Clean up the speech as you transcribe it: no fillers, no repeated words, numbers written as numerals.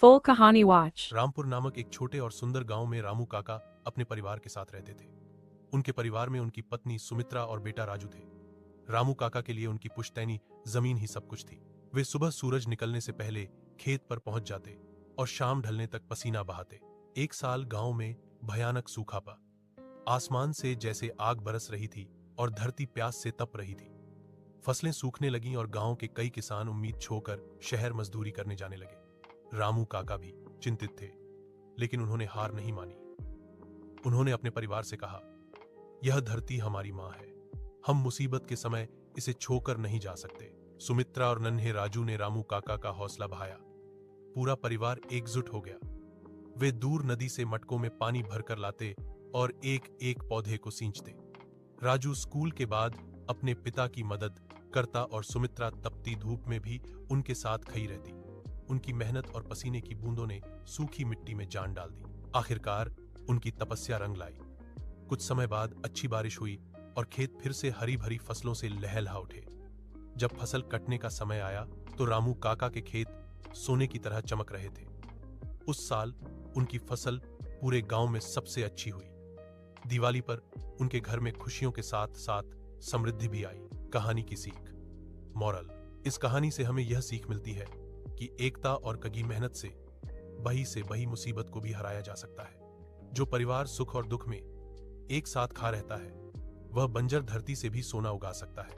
Full Kahani Watch. Rampur नामक एक छोटे और सुंदर गांव में रामू काका अपने परिवार के साथ रहते थे। उनके परिवार में उनकी पत्नी सुमित्रा और बेटा राजू थे। रामू काका के लिए उनकी पुश्तैनी जमीन ही सब कुछ थी। वे सुबह सूरज निकलने से पहले खेत पर पहुंच जाते और शाम ढलने तक पसीना बहाते। एक साल गांव में भयानक सूखा पड़ा। आसमान से जैसे आग बरस रही थी और धरती प्यास से तप रही थी। फसलें सूखने लगीं और गांव के कई किसान उम्मीद छोड़कर शहर मजदूरी करने जाने लगे। रामू काका भी चिंतित थे, लेकिन उन्होंने हार नहीं मानी। उन्होंने अपने परिवार से कहा, यह धरती हमारी मां है, हम मुसीबत के समय इसे छोड़कर नहीं जा सकते। सुमित्रा और नन्हे राजू ने रामू काका का हौसला बढ़ाया। पूरा परिवार एकजुट हो गया। वे दूर नदी से मटकों में पानी भरकर लाते और एक एक पौधे को सींचते। राजू स्कूल के बाद अपने पिता की मदद करता और सुमित्रा तपती धूप में भी उनके साथ खड़ी रहती। उनकी मेहनत और पसीने की बूंदों ने सूखी मिट्टी में जान डाल दी। आखिरकार उनकी तपस्या रंग लाई। कुछ समय बाद अच्छी बारिश हुई और खेत फिर से हरी भरी फसलों से लहलहा उठे। जब फसल कटने का समय आया तो रामू काका के खेत सोने की तरह चमक रहे थे। उस साल उनकी फसल पूरे गांव में सबसे अच्छी हुई। दिवाली पर उनके घर में खुशियों के साथ साथ समृद्धि भी आई। कहानी की सीख। मॉरल। इस कहानी से हमें यह सीख मिलती है कि एकता और कड़ी मेहनत से बही मुसीबत को भी हराया जा सकता है। जो परिवार सुख और दुख में एक साथ खड़ा रहता है, वह बंजर धरती से भी सोना उगा सकता है।